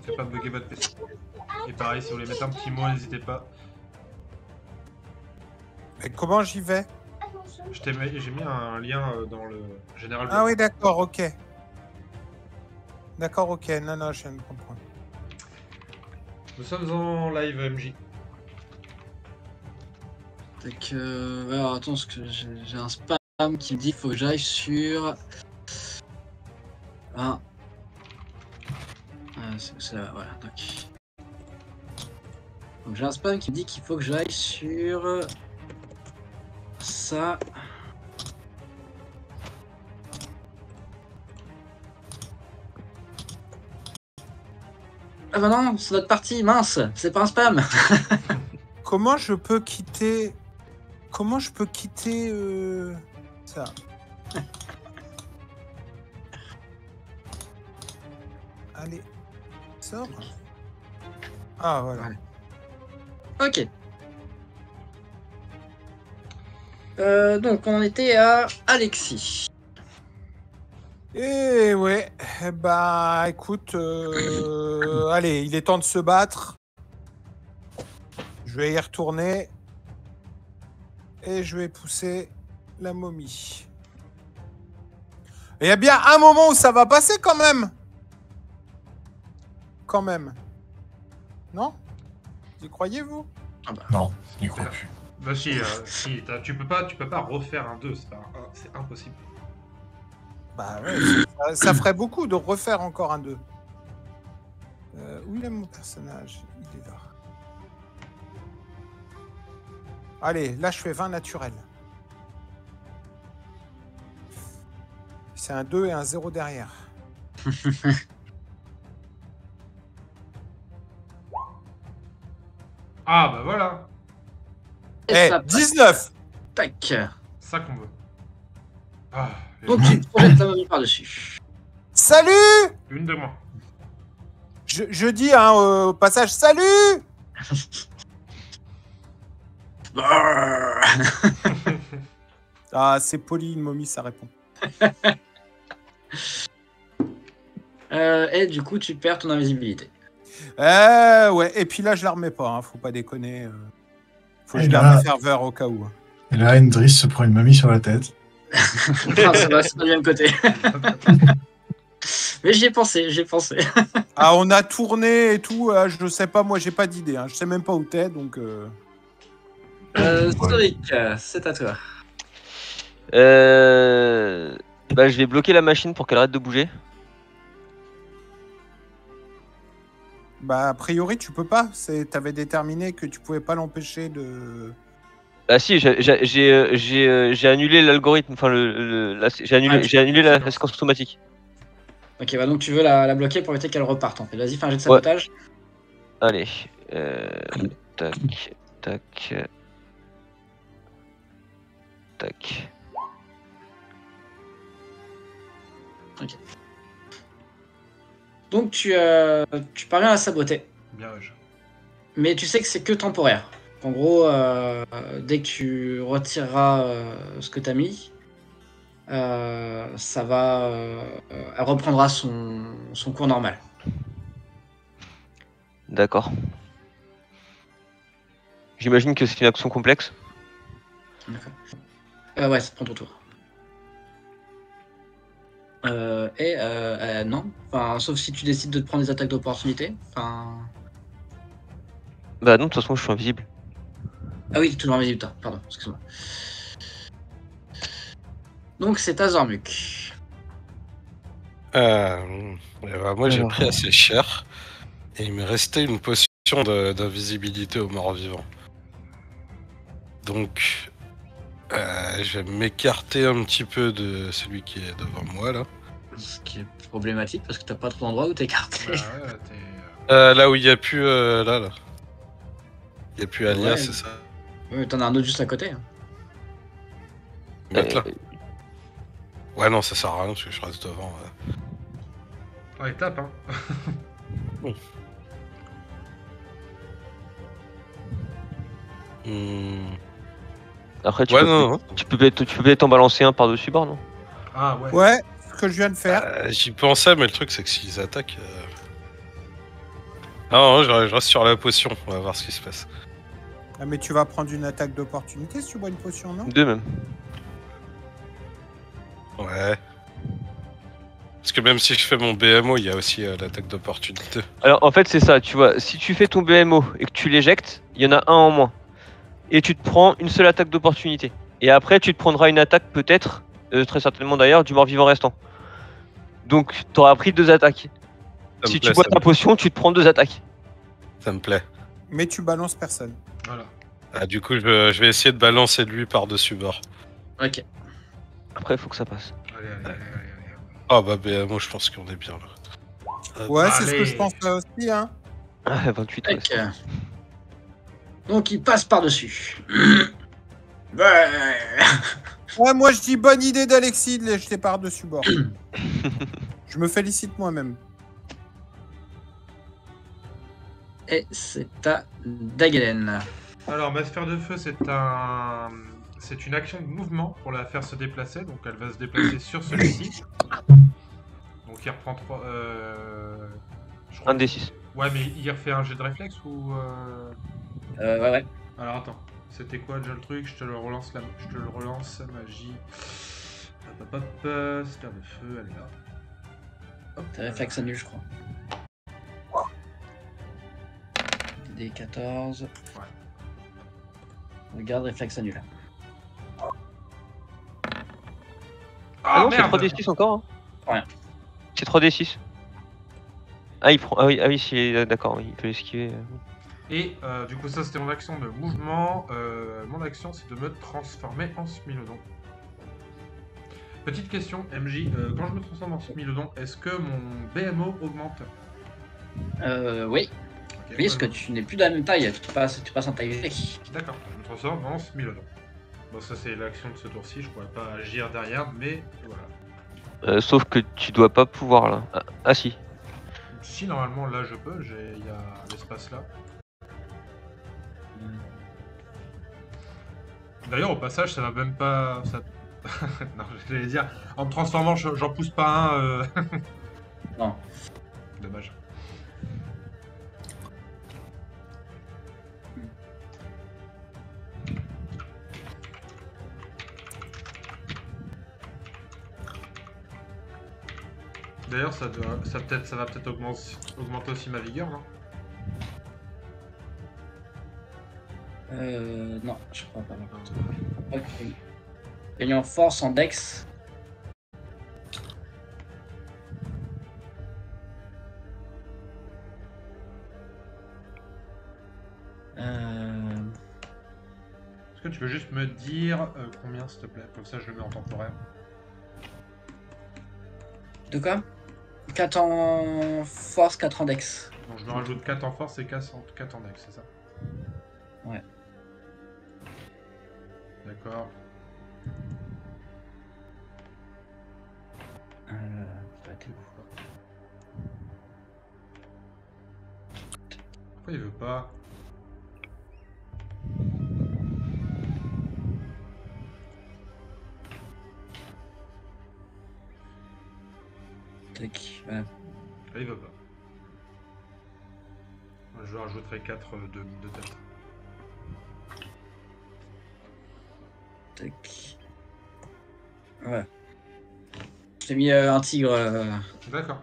fait pas bugger votre PC. Et pareil, si vous voulez mettre un petit mot, n'hésitez pas. Mais comment j'y vais? J'ai mis un lien dans le général. Ah oui, d'accord, ok. D'accord, ok. Non, je viens de comprendre. Nous sommes en live, MJ. Alors attends, parce que j'ai un spam qui me dit qu'il faut que j'aille sur... Ah. C'est là, voilà, donc... Donc j'ai un spam qui me dit qu'il faut que j'aille sur... Ça... Ah bah non, c'est notre partie, mince, c'est pas un spam. Comment je peux quitter... Comment je peux quitter ça? Allez, sors. Ah voilà. Ok. Donc on en était à Alexis. Et ouais, bah écoute, allez, il est temps de se battre. Je vais y retourner. Et je vais pousser la momie. Il y a bien un moment où ça va passer quand même. Quand même. Non? Y croyez-vous? Ah bah. Non, n'y crois plus. Bah si, tu peux pas refaire un 2, c'est impossible. Bah ouais, ça ferait beaucoup de refaire encore un 2. Où est mon personnage? Il est là. Allez, là je fais 20 naturel. C'est un 2 et un 0 derrière. Ah bah voilà. Eh, ça passe. 19. Tac. Ça qu'on veut. Ah, Donc tu projettes la momie par-dessus. Salut! une de moins. Je dis hein, au passage, salut! Ah, c'est poli, une momie, ça répond. Et du coup, tu perds ton invisibilité. Ouais, et puis là, je la remets pas, hein, faut pas déconner. Faut que je garde le ferveur au cas où. Et là, Hendris se prend une mamie sur la tête. Enfin, ça va, c'est pas du même côté. Mais j'y ai pensé. Ah, on a tourné et tout, je sais pas, moi j'ai pas d'idée, hein, je sais même pas où t'es, donc... Stoic, c'est à toi. Bah, je vais bloquer la machine pour qu'elle arrête de bouger. Bah, a priori, tu peux pas, t'avais déterminé que tu pouvais pas l'empêcher de... Ah si, j'ai annulé l'algorithme, enfin j'ai annulé la séquence automatique. Ok, bah donc tu veux la bloquer pour éviter qu'elle reparte en fait. Vas-y, fais un jet de sabotage. Ouais. Allez, tac, tac. Ok. Donc tu parviens à la saboter. Bien ruge. Mais tu sais que c'est que temporaire. En gros, dès que tu retireras ce que tu as mis, ça va, elle reprendra son cours normal. D'accord. J'imagine que c'est une action complexe. D'accord. Ouais, ça te prend ton tour. Non. Enfin, sauf si tu décides de te prendre des attaques d'opportunité. Enfin... Bah non, de toute façon, je suis invisible. Ah oui, t'es toujours invisible, toi. Pardon, excuse-moi. Donc c'est à Zormuk. Moi j'ai pris assez cher et il me restait une potion d'invisibilité aux morts vivants. Donc je vais m'écarter un petit peu de celui qui est devant moi là. Ce qui est problématique parce que t'as pas trop d'endroits où t'écarter. Là où il n'y a plus là. Il n'y a plus Alia, Ouais. c'est ça. Ouais, t'en as un autre juste à côté. Hein. Mettre là. Ouais non, ça sert à rien parce que je reste devant. Ouais, tape, hein. Après, tu Ouais, peux non. peut-être en balancer un par-dessus bord, non? Ah ouais. Ouais, ce que je viens de faire. J'y pensais, mais le truc c'est que s'ils attaquent... Non, je reste sur la potion, on va voir ce qui se passe. Ah, mais tu vas prendre une attaque d'opportunité si tu bois une potion, non? 2 même. Ouais. Parce que même si je fais mon BMO, il y a aussi l'attaque d'opportunité. Alors en fait c'est ça, tu vois, si tu fais ton BMO et que tu l'éjectes, il y en a un en moins. Et tu te prends une seule attaque d'opportunité. Et après tu te prendras une attaque peut-être, très certainement d'ailleurs, du mort-vivant restant. Donc t'auras pris 2 attaques. Ça me Si plaît, tu bois ça ta me- potion, tu te prends 2 attaques. Ça me plaît. Mais tu balances personne. Voilà. Ah, du coup, je vais essayer de balancer lui par-dessus bord. Ok. Après il faut que ça passe. Allez. Ah bah BMO, je pense qu'on est bien là. Ouais, c'est ce que Allez. je pense là aussi, hein. Ah 28 ouais. Ok. Donc il passe par-dessus. Ouais. Ouais, moi je dis bonne idée d'Alexis de les jeter par-dessus bord. Je me félicite moi-même. Et c'est à Dagelen. Alors, ma sphère de feu, c'est une action de mouvement pour la faire se déplacer. Donc, elle va se déplacer sur celui-ci. Donc, il reprend 3. Je crois- Un des 6. Ouais, mais il refait un jet de réflexe ou. Ouais. Alors, attends. C'était quoi déjà le truc? Je te le relance, magie. Hop, sphère de feu, elle est là. Hop. T'as réflexe nul, je crois. Des 14. Ouais. Regarde, réflexe nul. Ah non, c'est merde. 3d6 encore. Hein. Ouais. C'est 3d6. Ah il prend. Ah oui, si, d'accord, il peut esquiver. Et du coup, ça c'était mon action de mouvement. Mon action, c'est de me transformer en Smilodon. Petite question, MJ, quand je me transforme en Smilodon, est-ce que mon BMO augmente? Oui. Ok, Oui, parce que tu n'es plus de la même taille, tu passes en taille V. D'accord, je me transforme en Smilodon. Bon, ça c'est l'action de ce tour-ci, je pourrais pas agir derrière, mais voilà. Sauf que tu dois pas pouvoir là. Ah si. Si normalement là je peux, il y a l'espace là. D'ailleurs au passage ça va même pas... Ça... non j'allais dire, en me transformant j'en pousse pas un... Non. Dommage. D'ailleurs ça va peut-être augmenter aussi ma vigueur, non? Non, je crois pas. Ok. Gagnant force en dex. Est-ce que tu peux juste me dire combien s'il te plaît? Comme ça je le mets en temporaire. De quoi? 4 en force, 4 en dex. Donc je me rajoute 4 en force et 4 en dex, c'est ça? Ouais. D'accord. T'es où? Pourquoi il veut pas? Tac, voilà. Ah, il veut pas. Je rajouterai 4 de tête. Tac. Ouais. Je t'ai mis un tigre. D'accord.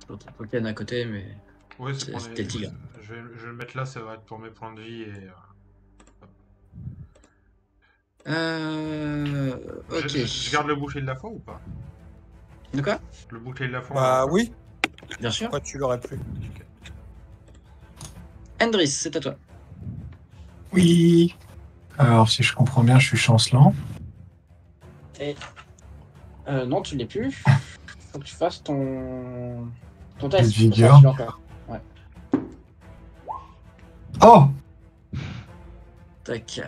L'autre Pokémon à côté, mais. Oui, c'est pour C'était le tigre. Je vais le mettre là, ça va être pour mes points de vie et... Ok. Je garde le bouclier de la foi ou pas? De quoi? Le bouclier de la foi. Bah oui, Bien sûr. pourquoi tu l'aurais plus? Endris, c'est à toi. Oui. Alors, si je comprends bien, je suis chancelant. Et. Non, tu l'es plus. Faut que tu fasses ton test. De vigueur. Tu l'as encore. Ouais. Oh! Tac.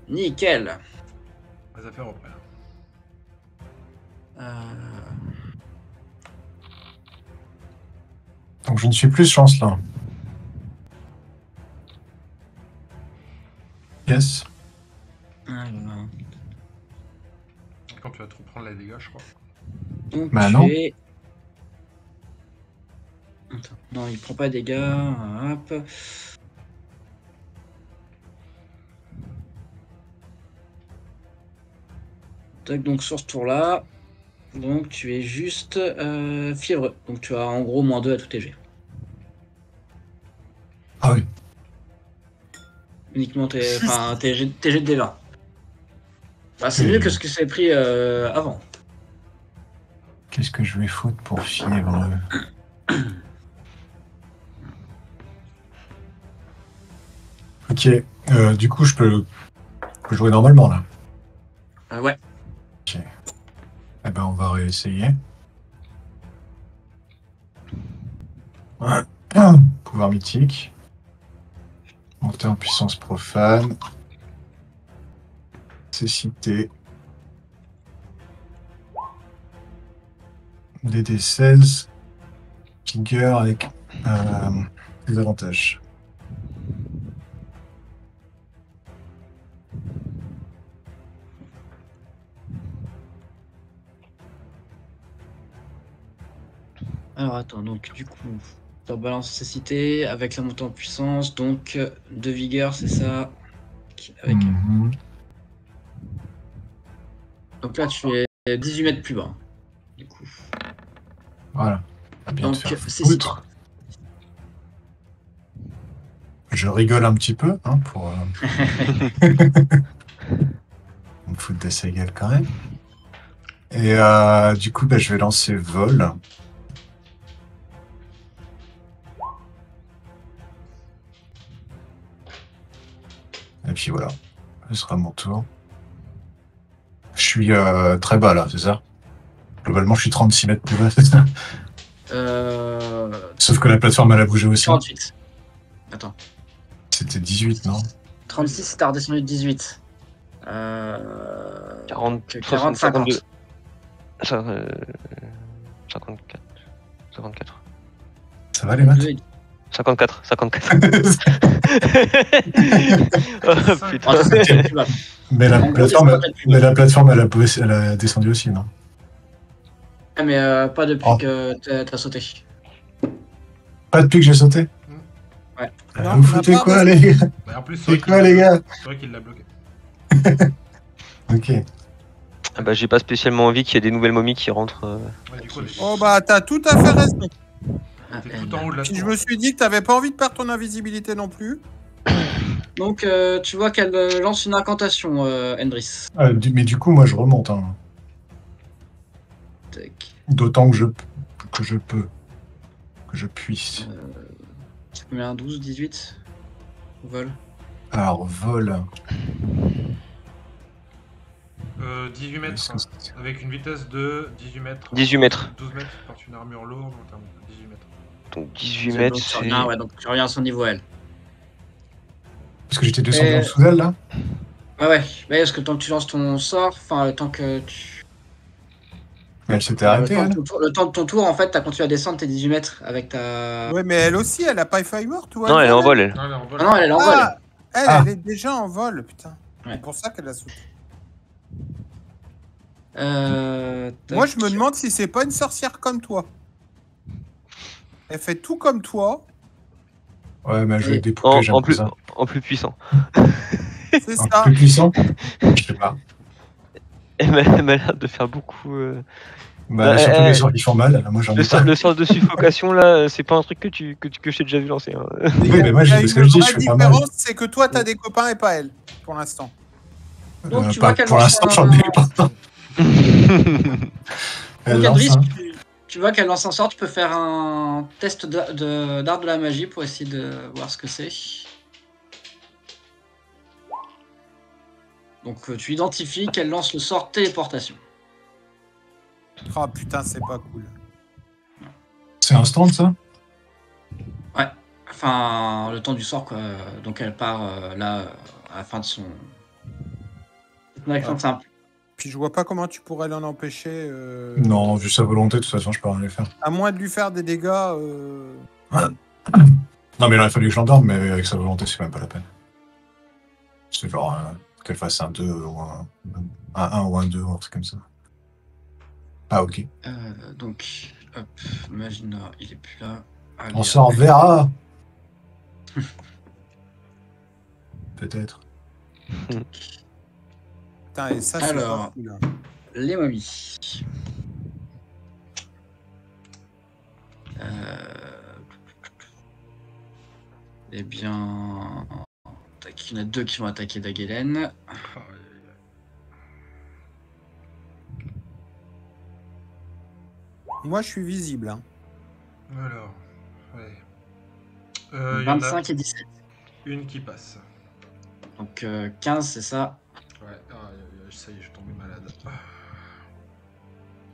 Nickel. Les affaires auprès. Donc, je ne suis plus chancelant. Yes. Alors. Quand tu vas trop prendre les dégâts, je crois. Donc Bah tu non. es Attends. Non, il prend pas de dégâts. Hop. Tac, donc sur ce tour-là, donc tu es juste fiévreux. Donc tu as en gros -2 à tout tes jets. Ah oui. Uniquement tes jets de D20. Bah, c'est Oui. mieux que ce que c'est pris avant. Qu'est-ce que je vais foutre pour fièvre? Ok. Du coup, je peux jouer normalement là. Ouais. Ok. Eh ben, on va réessayer. Ouais. Pouvoir mythique. Monter en puissance profane. Cécité. DD16. Figure avec des avantages. Alors attends, donc du coup, tu rebalances cécité avec la montée en puissance, donc de vigueur, c'est ça. Avec... Mhm. Donc là, tu es 18 mètres plus bas. Du coup. Voilà. À bien Donc, te faire c'est foutre. Je rigole un petit peu, hein, pour me foutre de sa gueule quand même. Et du coup, je vais lancer vol. Et puis voilà, ce sera mon tour. Je suis très bas là, c'est ça? Globalement, je suis 36 mètres plus bas, c'est ça? Sauf que la plateforme, elle a bougé aussi. 48. Attends. C'était 18, non? 36, c'est redescendu de 18. 40, 40, 50. 54. 54. Ça va les maths? 54. Oh, putain. Ah, c'est plus bas. Mais la En gros, plateforme, descends peut-être plus bas. elle a descendu aussi, non? Ouais, mais pas depuis Oh. que t'as sauté. Pas depuis que j'ai sauté? Ouais. Non, Vous on foutez a pas quoi, de- les gars? Bah, en plus, C'est quoi, les gars? C'est vrai qu'il l'a bloqué. Ok. Ah bah, j'ai pas spécialement envie qu'il y ait des nouvelles momies qui rentrent. Ouais, du coup, Oh bah t'as tout à fait raison. Ah, t'es tout en haut de la Puis je tour. me suis dit que t'avais pas envie de perdre ton invisibilité non plus. Donc, tu vois qu'elle lance une incantation, Endris. Mais du coup, moi, je remonte. Hein. Tac. D'autant que je peux. Que je puisse. C'est combien? 12, 18 Vol. Alors, vol. 18 mètres, Est-ce que c'est- avec une vitesse de 18 mètres. 18 mètres. 12 mètres quand une armure lourde, en termes de 18 mètres. Donc 18 mètres, Donc, tu c'est. reviens, ouais, donc tu reviens à son niveau, elle. Parce que j'étais descendu Et- en dessous d'elle, là? Ouais, parce que tant que tu lances ton sort, enfin, tant que tu. Mais elle s'était arrêtée, elle? Le temps de ton tour, en fait, t'as continué à descendre tes 18 mètres avec ta. Ouais, mais elle aussi, elle a pas Fireword, ou Non, elle est en vol, elle. Non, elle est en vol. Ah non, elle est en vol. Ah, elle, Ah. elle est déjà en vol, putain. Ouais. C'est pour ça qu'elle a sauté. Tac. Moi, je me demande si c'est pas une sorcière comme toi. Elle fait tout comme toi. Ouais, mais elle jouait Et- des poupées, j'aime En pas plus, ça. en plus puissant. C'est Un ça. peu plus puissant? Je sais pas. Elle m'a l'air de faire beaucoup. Bah, surtout les sorts qui font mal, moi j'en ai pas. Le sort de suffocation, là, c'est pas un truc que je t'ai déjà vu lancer. Hein. Il Oui, mais moi, y a parce une que je dis, je vraie fais pas mal. différence, c'est que toi, t'as des copains et pas elle, pour l'instant. Donc, tu vois qu'elle pour lance l'instant, un- j'en ai pas. Elle Donc, lance, Endris, hein. tu vois qu'elle lance un sort, tu peux faire un test d'art de la magie pour essayer de voir ce que c'est. Donc, tu identifies qu'elle lance le sort téléportation. Oh putain, c'est pas cool. C'est instant, ça? Enfin, le temps du sort, quoi. Donc, elle part là, à la fin de son. C'est une action simple. Puis je vois pas comment tu pourrais l'en empêcher. Non, vu sa volonté, de toute façon, je peux rien lui faire. À moins de lui faire des dégâts. Non, mais il aurait fallu que je l'endorme, mais avec sa volonté, c'est même pas la peine. C'est genre qu'elle fasse un 2 ou un 1 ou un 2 ou un truc comme ça. Ah, ok. Donc, hop, Magina, il est plus là. Allez, On s'en reverra. Peut-être. Putain, et ça, c'est Alors. pas cool. Les momies. Eh bien... tac, il y en a 2 qui vont attaquer Dagelen. Moi, je suis visible. Hein. Alors, ouais. Il y en a 25 et 17. une qui passe. Donc 15, c'est ça. Ouais, ça y est, je suis tombé malade.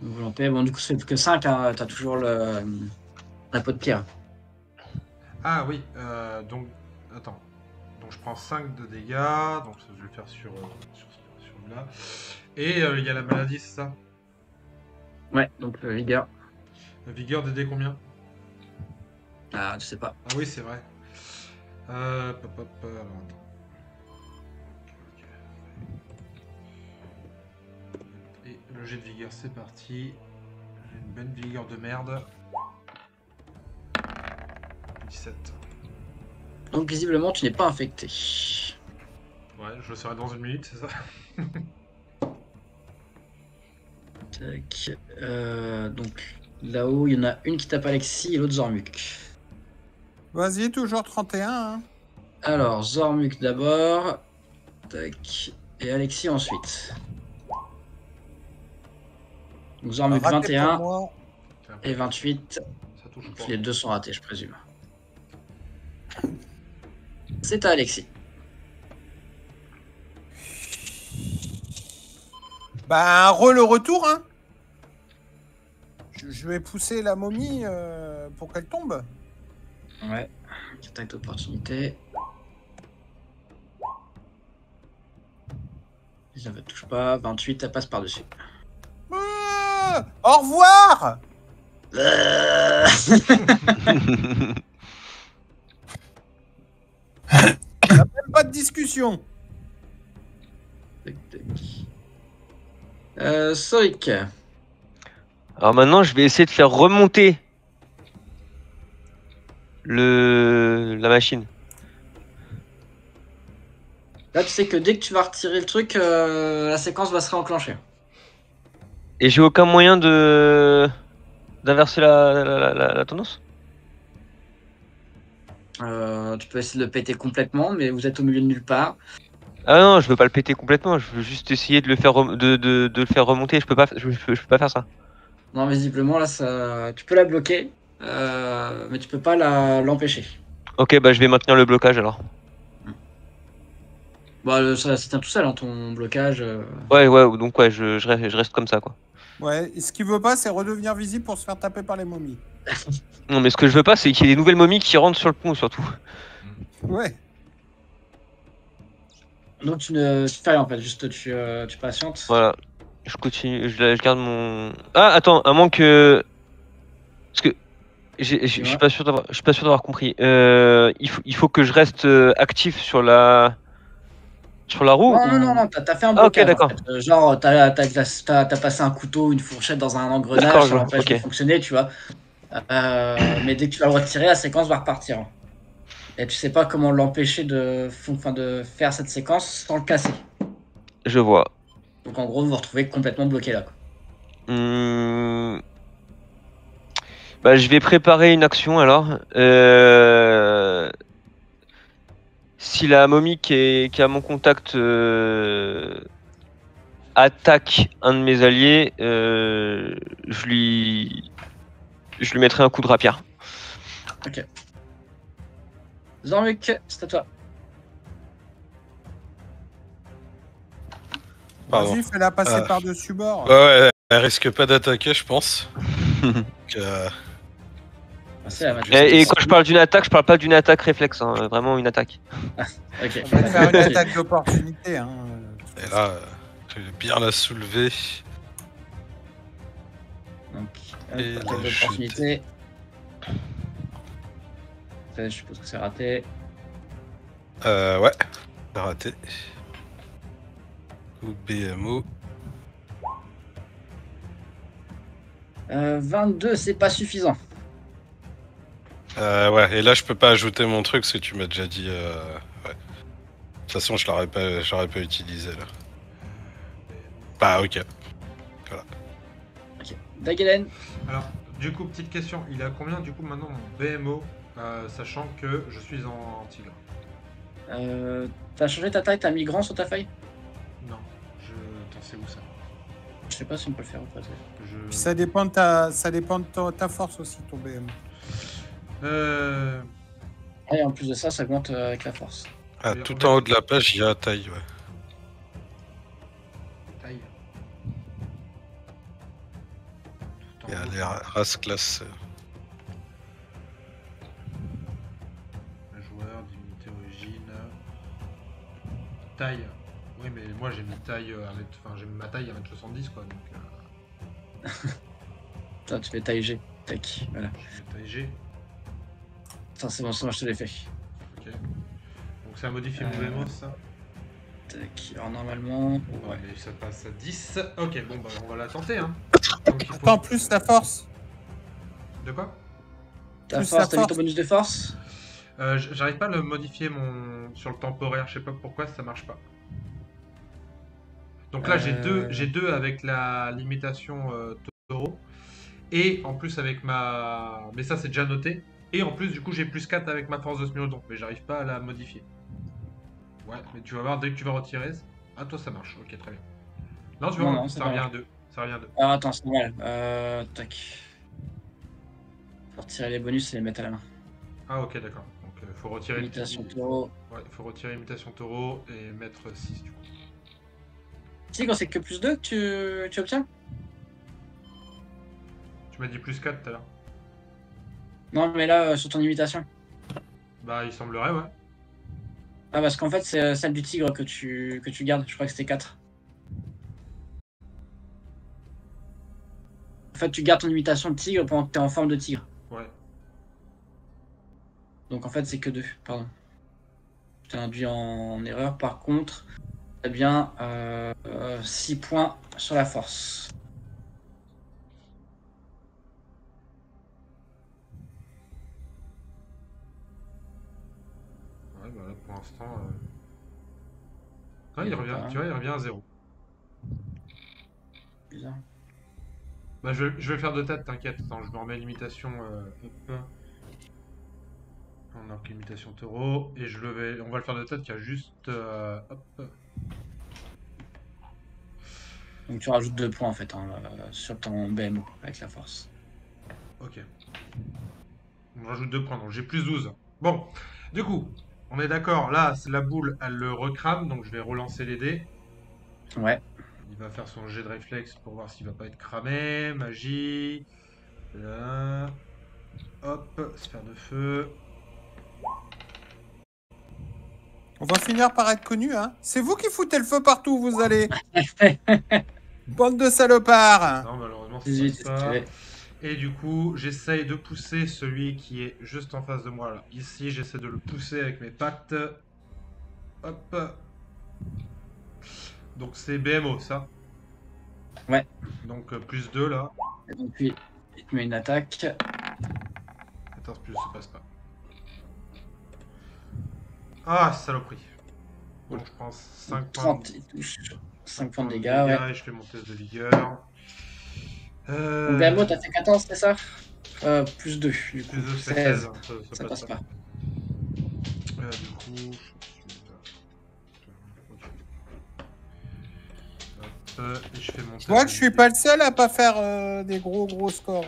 Volonté. Bon, du coup, ça fait plus que 5. Hein. T'as toujours la peau de pierre. Ah oui, donc, attends. Donc je prends 5 de dégâts, donc je vais le faire sur là. Et il y a la maladie, c'est ça? Ouais, donc vigueur. La vigueur DD combien? Ah, je sais pas. Ah oui, c'est vrai. Alors, attends. Et le jet de vigueur, c'est parti. J'ai une bonne vigueur de merde. 17. Donc visiblement, tu n'es pas infecté. Ouais, je le serai dans une minute, c'est ça? Tac. Donc là-haut, il y en a une qui tape Alexis et l'autre Zormuk. Vas-y, toujours 31. Hein. Alors, Zormuk d'abord. Tac. Et Alexis ensuite. Donc Zormuk Raté 21 pour moi. et 28. Ça touche pas. Les 2 sont ratés, je présume. C'est à Alexis. Bah, le retour, hein. Je vais pousser la momie pour qu'elle tombe. Ouais. Attaque d'opportunité. Ça ne touche pas. 28, ça passe par-dessus. Au revoir. Même pas de discussion. Tac, tac. Soik. Alors maintenant, je vais essayer de faire remonter la machine. Là, tu sais que dès que tu vas retirer le truc, la séquence va se réenclencher. Et j'ai aucun moyen d'inverser la tendance? Tu peux essayer de le péter complètement, mais vous êtes au milieu de nulle part. Ah non, je veux pas le péter complètement, je veux juste essayer de le faire, de le faire remonter, je peux pas faire ça. Non, visiblement, là, tu peux la bloquer, mais tu peux pas l'empêcher. Ok, bah je vais maintenir le blocage alors. Bah, ça tient tout seul, hein, ton blocage. Ouais, donc ouais, je reste comme ça quoi. Ouais, et ce qu'il veut pas, c'est redevenir visible pour se faire taper par les momies. Non, mais ce que je veux pas, c'est qu'il y ait des nouvelles momies qui rentrent sur le pont surtout. Ouais. Donc tu fais rien en fait, juste tu patientes. Voilà, je continue, je garde mon. Ah, attends, à moins que. Parce que. Je suis pas sûr d'avoir compris. Il faut que je reste actif sur la roue. Non, t'as fait un Ah, ok, blocage. d'accord. En fait. Genre, t'as passé un couteau, une fourchette dans un engrenage, D'accord, ça l'empêche de ok. fonctionner, tu vois. Mais dès que tu vas le retirer, la séquence va repartir. Et tu sais pas comment l'empêcher de faire cette séquence sans le casser. Je vois. Donc en gros, vous vous retrouvez complètement bloqué là. Quoi. Bah, je vais préparer une action alors. Si la momie qui est à mon contact attaque un de mes alliés, je lui mettrai un coup de rapière. Ok. Zormuk, c'est à toi. Pardon. Vas-y, fais-la passer par-dessus bord. Ouais, elle risque pas d'attaquer, je pense. Et quand je parle d'une attaque, je parle pas d'une attaque réflexe, hein, vraiment une attaque. Ok. On va te faire une attaque d'opportunité. Hein. Et là, je vais bien la soulever. Donc, Et attaque la d'opportunité. Je suppose que c'est raté. Ouais, c'est raté. Ou BMO. 22, c'est pas suffisant. Ouais, et là je peux pas ajouter mon truc parce que tu m'as déjà dit. Ouais. De toute façon, je l'aurais pas utilisé là. Bah, ok. Ok. Dagelen. Alors, du coup, petite question. Il a combien, du coup, maintenant, mon BMO, sachant que je suis en tigre? T'as changé ta taille, t'as mis grand sur ta feuille? Non. T'en sais où ça? Je sais pas si on peut le faire ou pas. Puis ça dépend de ta force aussi, ton BM. Et en plus de ça, ça augmente avec la force. Ah, Et tout en en fait- haut de la page, il y a taille, ouais. Taille. Tout en Il y a haut. les races classe. Un joueur, divinité origine. Taille. Oui, mais moi j'ai mis taille j'ai mis ma taille à 1m70 quoi. Donc Toi, tu fais taille G. Tac, voilà. je mets taille G. Attends, c'est bon, je te l'ai fait. Ok. Donc ça a modifié mon BMO ça? Tac. Alors normalement. Ouais, mais ça passe à 10. Ok, bon bah on va la tenter hein. Donc, il faut- Attends, plus ta force. De quoi? Ta plus force, ta t'as mis ton force. bonus de force? J'arrive pas à le modifier sur le temporaire, je sais pas pourquoi ça marche pas. Donc là j'ai deux avec la limitation taureau et en plus avec ma... Mais ça c'est déjà noté. Et en plus du coup j'ai plus 4 avec ma force de Smilodon, mais j'arrive pas à la modifier. Ouais, mais tu vas voir dès que tu vas retirer... Ah toi ça marche, ok très bien. Non tu vois, Non, ça ça revient marche. à 2. Ça revient à 2. Alors attends, c'est normal. Tac. Faut retirer les bonus et les mettre à la main. Ah ok d'accord. Donc faut retirer... Imitation taureau. Ouais, faut retirer imitation taureau et mettre 6 du coup. Tigre, c'est que plus 2 que tu obtiens? Tu m'as dit plus 4 tout à l'heure. Non, mais là, sur ton imitation. Bah il semblerait ouais. Ah, parce qu'en fait, c'est celle du tigre que tu gardes. Je crois que c'était 4. En fait, tu gardes ton imitation de tigre pendant que t'es en forme de tigre. Ouais. Donc en fait, c'est que 2. Pardon. Je t'ai induit en erreur. Par contre, t'as bien 6 points sur la force. Ouais, bah là pour l'instant. Ah, il revient, tu vois, il revient à 0. Bizarre. Bah, je vais le faire de tête, t'inquiète. Attends, je me remets l'imitation. Hop. On a l'imitation taureau. Et on va le faire de tête, qu'il y a juste. Hop. Donc tu rajoutes 2 points en fait sur ton BMO avec la force. Ok. On rajoute 2 points, donc j'ai plus 12. Bon, du coup, on est d'accord. Là, la boule, elle le recrame, donc je vais relancer les dés. Ouais. Il va faire son jet de réflexe pour voir s'il va pas être cramé. Magie. Là. Hop, sphère de feu. On va finir par être connu, hein. C'est vous qui foutez le feu partout où vous allez. Bande de salopards. Non, malheureusement, c'est 18, pas ça. c'est Et du coup, j'essaye de pousser celui qui est juste en face de moi. Là. Ici, j'essaie de le pousser avec mes pattes. Hop. Donc c'est BMO, ça? Ouais. Donc plus 2 là. Et donc lui, il te met une attaque. 14 plus, ça passe pas. Ah, saloperie. Bon, je prends 5 points 30, il touche. 5 points de dégâts, ouais. Et je fais mon test de vigueur. Donc BMO, t'as fait 14, c'est ça? Plus 2, du coup. Plus 2, c'est 16. 16. Ça passe pas. Du coup... et je fais mon Je vois que je suis pas le seul à pas faire des gros scores.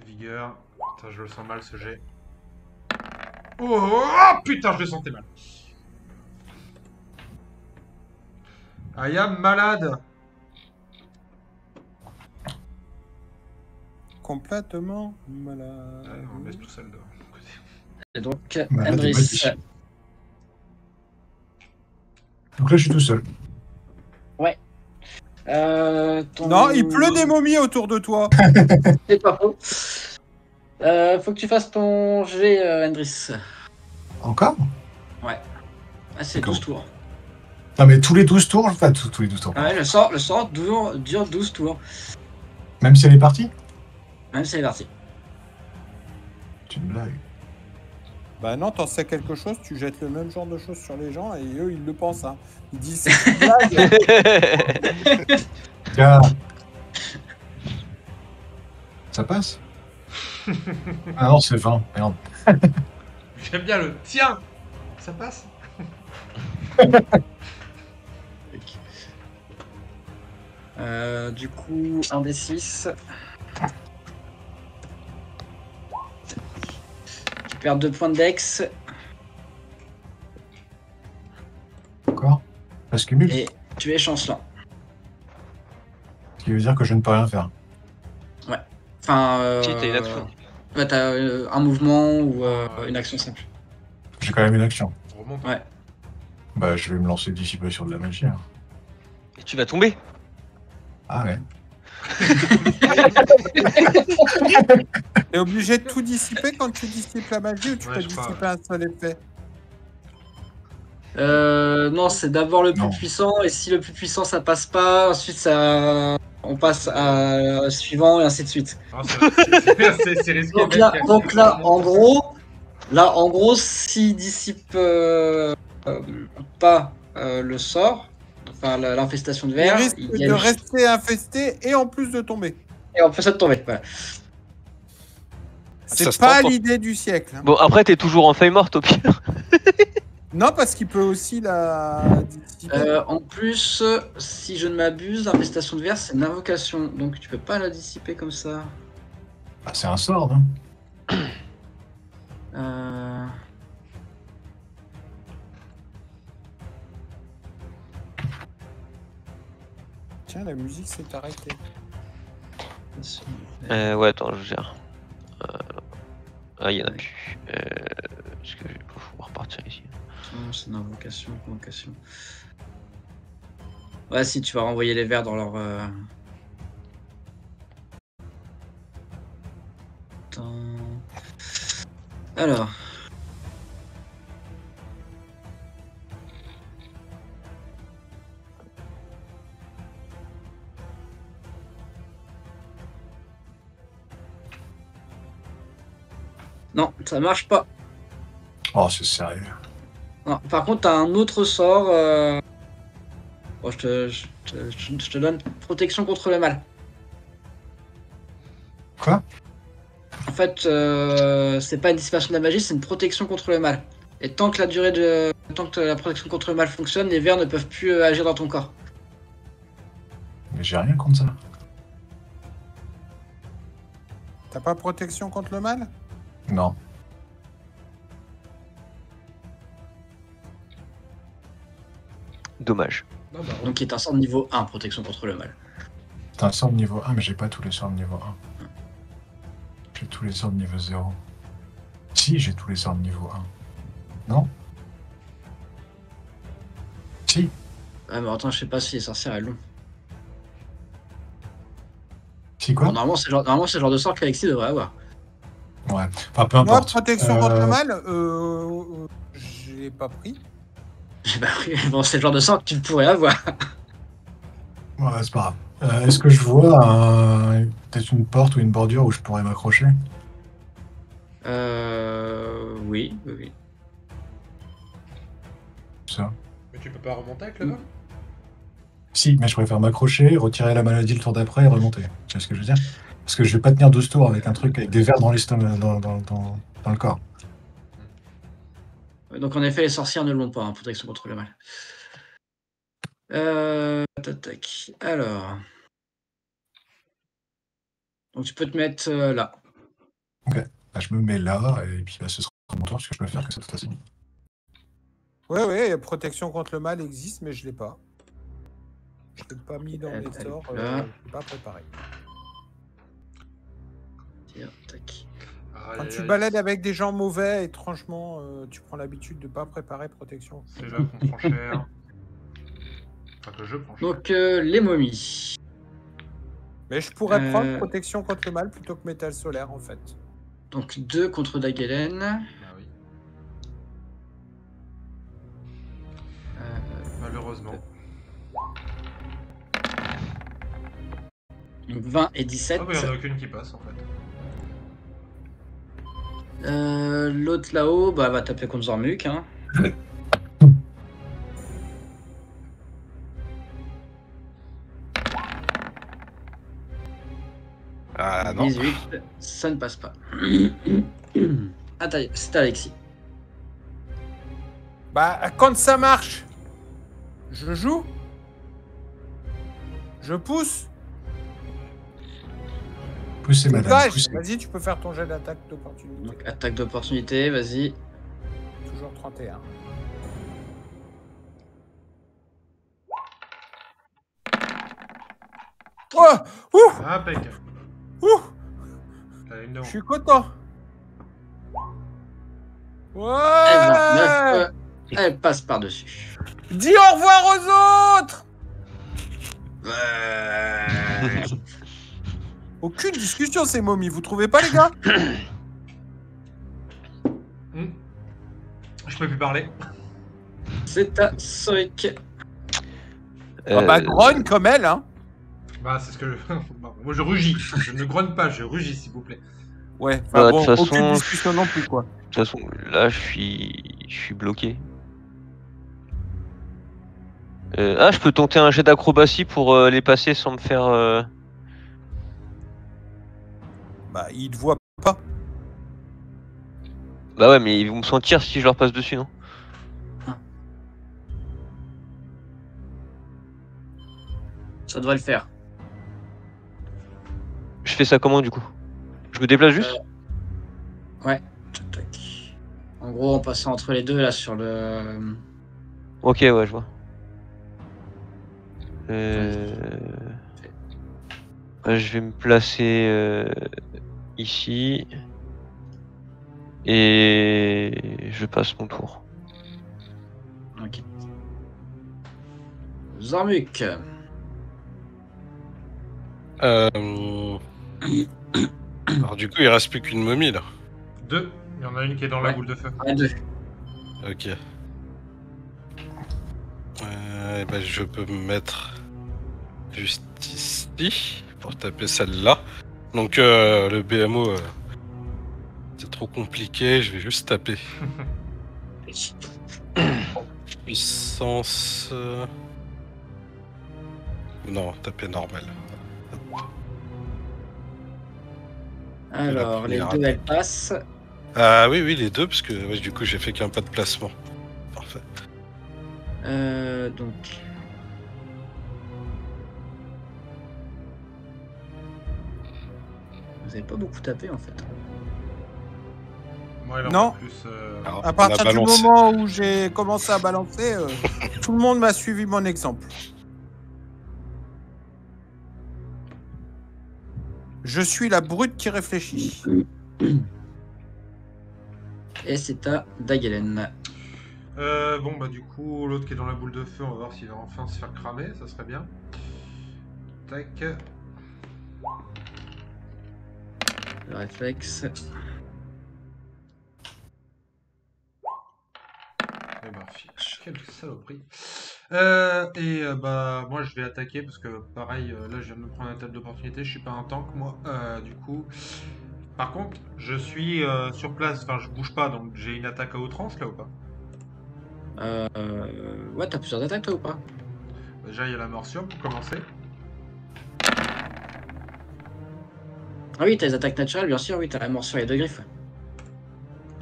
Vigueur. Putain, je le sens mal ce jet. Oh putain, je le sentais mal. I am malade. Complètement malade. Ouais, on laisse tout seul dehors. Et donc, Malade et Andris. modifié. Donc là, je suis tout seul. Non, il pleut des momies autour de toi. C'est pas faux. Faut que tu fasses ton jet, Andris. Encore? Ah, c'est 12 tours. Non, mais tous les 12 tours, enfin tous les 12 tours. Ouais, le sort dure 12 tours. Même si elle est partie? Même si elle est partie. C'est une blague. Bah non, t'en sais quelque chose, tu jettes le même genre de choses sur les gens et eux, ils le pensent. Hein. Ils disent c'est une blague. Tiens. Ça passe? Ah non, c'est 20. Merde. J'aime bien le tiens. Ça passe. Du coup, 1 des 6. Tu perds 2 points de dex Encore? Ça se cumule? et tu es chancelant. Ce qui veut dire que je ne peux rien faire. Enfin, Si, t'as une action. Ouais, t'as un mouvement ou une action simple. J'ai quand même une action. Remonte. Ouais. Bah, je vais me lancer dissipation de la magie. Hein. Et tu vas tomber. Ah ouais. T'es obligé de tout dissiper quand tu dissipes la magie ou tu Ouais, peux je crois, dissiper un seul effet? Non, c'est d'abord le plus Non. puissant et si le plus puissant ça passe pas, ensuite ça, on passe à suivant et ainsi de suite. Ah, c'est risqué. Donc mec. là, en gros, s'il dissipe pas le sort, enfin l'infestation de Il verre, risque il y a de le- rester infesté et en plus de tomber. et on peut ça de tomber. Voilà. Ça C'est se pas tente, hein. l'idée du siècle. Hein. Bon, après, t'es toujours en feuille morte au pire. Non, parce qu'il peut aussi la dissiper. En plus, si je ne m'abuse, l'infestation de verre c'est une invocation, donc tu peux pas la dissiper comme ça. Bah, c'est un sort, non? Euh, Tiens, la musique s'est arrêtée. Ouais, attends, je gère. Ah, il y en a plus. Est-ce que je vais pouvoir repartir ici? Non, c'est une invocation, convocation. Ouais, si tu vas renvoyer les vers dans leur. Attends. Alors. Non, ça marche pas. Oh, c'est sérieux. Non, par contre, t'as un autre sort. Bon, je te donne protection contre le mal. Quoi? En fait, c'est pas une dissipation de la magie, c'est une protection contre le mal. Et tant que la protection contre le mal fonctionne, les vers ne peuvent plus agir dans ton corps. Mais j'ai rien contre ça. T'as pas protection contre le mal? Non. Dommage. Non, bah, Donc, qui est un sort de niveau 1, protection contre le mal. C'est un sort de niveau 1, mais j'ai pas tous les sorts de niveau 1. J'ai tous les sorts de niveau 0. Si, j'ai tous les sorts de niveau 1. Non? Si. Ah, mais attends, je sais pas si les sorcières elles l'ont. Si quoi? Bon, normalement, c'est le genre de sort qu'Alexis devrait avoir. Ouais. Enfin, peu Moi, importe. protection contre le mal, je l'ai pas pris. J'ai pas pris. Bon, c'est le genre de sort que tu pourrais avoir. Ouais, c'est pas grave. Est-ce que je vois peut-être une porte ou une bordure où je pourrais m'accrocher? Oui, oui, oui. Ça. Mais tu peux pas remonter avec le nom? Si, mais je préfère m'accrocher, retirer la maladie le tour d'après et remonter. Tu vois ce que je veux dire? Parce que je vais pas tenir 12 tours avec un truc avec des vers dans l'estomac, dans le corps. Donc, en effet, les sorcières ne l'ont pas, hein, protection contre le mal. Tac. Alors. Donc, tu peux te mettre là. Bah, je me mets là, et puis bah, ce sera mon tour, parce que je peux faire que ça toute façon. Ouais, protection contre le mal existe, mais je l'ai pas. Je l'ai pas mis dans mes sorts, là. je l'ai pas préparé. Tiens, tac. Quand tu balades avec des gens mauvais, étrangement, tu prends l'habitude de pas préparer protection. C'est là qu'on prend cher. Enfin, que je prends cher. Donc, les momies. Mais je pourrais prendre protection contre le mal plutôt que métal solaire, en fait. Donc, 2 contre Dagelen. Ah oui. Malheureusement. Donc, 20 et 17. Ah, mais il n'y en a aucune qui passe en fait. L'autre là-haut, bah, va taper contre Zormuk. Hein. Ah non. 18, ça ne passe pas. Attends, c'est Alexis. Bah, quand ça marche, je joue. Je pousse. Poussez, madame, Dégage. poussez. Vas-y, tu peux faire ton jet d'attaque d'opportunité. Donc, attaque d'opportunité, vas-y. Toujours 31. Oh, ouh, Impeccable. ouh, T'as une de je suis content. Elle, va, Ouais. elle passe par-dessus. Dis au revoir aux autres. Aucune discussion, ces momies. Vous trouvez pas, les gars? Je peux plus parler. C'est à Sorik. Ah bah, grogne comme elle, hein. Bah, c'est ce que je... Bon, moi, je rugis. Je ne grogne pas, je rugis, s'il vous plaît. Ouais, Bah, bon, de toute aucune façon, discussion non plus, quoi. De toute façon, là, je suis bloqué. Je peux tenter un jet d'acrobatie pour les passer sans me faire... Bah, il te voit pas. Bah ouais, mais ils vont me sentir si je leur passe dessus, non? Ça devrait le faire. Je fais ça comment, du coup? Je me déplace juste? Ouais. Tac, tac. En gros, en passant entre les deux, là, sur le... Ok, ouais, je vois. Je vais me placer ici. Et je passe mon tour. Ok. Zormuk. Alors du coup, il reste plus qu'une momie là. 2. Il y en a une qui est dans la Ouais. boule de feu. Ouais, 2. Ok. Bah, je peux me mettre juste ici pour taper celle-là. Donc le BMO, c'est trop compliqué, je vais juste taper. Puissance... Non, taper normal. Alors, les première deux, elles passent. Ah oui, oui, les deux, parce que ouais, du coup, j'ai fait qu'un pas de placement. Parfait. Donc... Vous avez pas beaucoup tapé, en fait. Moi, il en Non. faut plus. Alors, À on a partir du balancé. moment où j'ai commencé à balancer, tout le monde m'a suivi mon exemple. Je suis la brute qui réfléchit. Et c'est à Dagelen. Bon, bah, du coup, l'autre qui est dans la boule de feu, on va voir s'il va enfin se faire cramer, ça serait bien. Tac. Le réflexe. Eh ben, quelle saloperie. Bah, moi, je vais attaquer parce que, pareil, là, je viens de me prendre un attaque d'opportunité. Je suis pas un tank, moi. Du coup. Par contre, je suis sur place. Enfin, je bouge pas, donc j'ai une attaque à outrance là ou pas? Ouais, t'as plusieurs attaques, toi, ou pas? Déjà, il y a la morsure pour commencer. Ah oui, t'as les attaques naturelles, bien sûr. Oui, t'as la morsure et 2 griffes.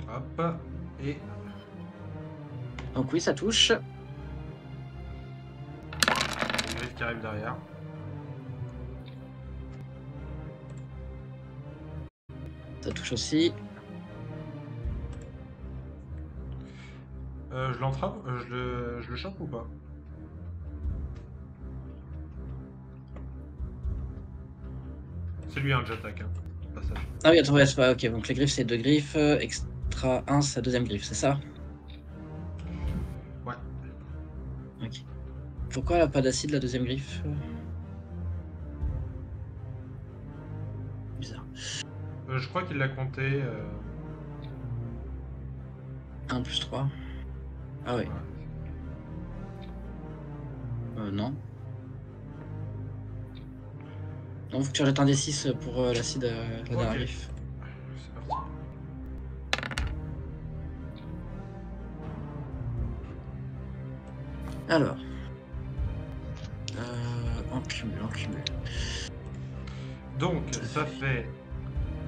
Hop. Et. Donc oui, ça touche. Les griffes qui arrivent derrière. Ça touche aussi. Je l'entrave, je le chope ou pas? C'est lui que j'attaque, hein. Passage. Ah oui, attends, ouais, c'est pas... Ok, donc les griffes, c'est 2 griffes. Extra 1, c'est la deuxième griffe, c'est ça? Ouais. Ok. Pourquoi elle a pas d'acide, la deuxième griffe? Bizarre. Je crois qu'il l'a compté. 1 plus 3. Ah oui. Non. Non, faut que tu rejettes un D6 pour l'acide, la dernière Ok. griffe. C'est parti. Alors. En cumul. Donc, ça fait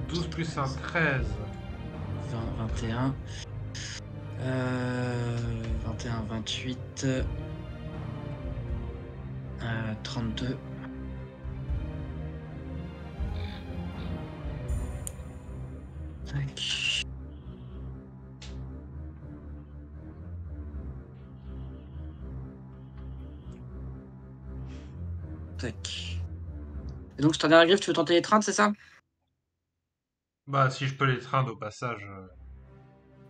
12 plus 1, 13. 21. 21, 28. 32. Tac. Tac. Et donc, sur ta dernière griffe, tu veux tenter les 30, c'est ça? Bah, si je peux l'étreindre au passage.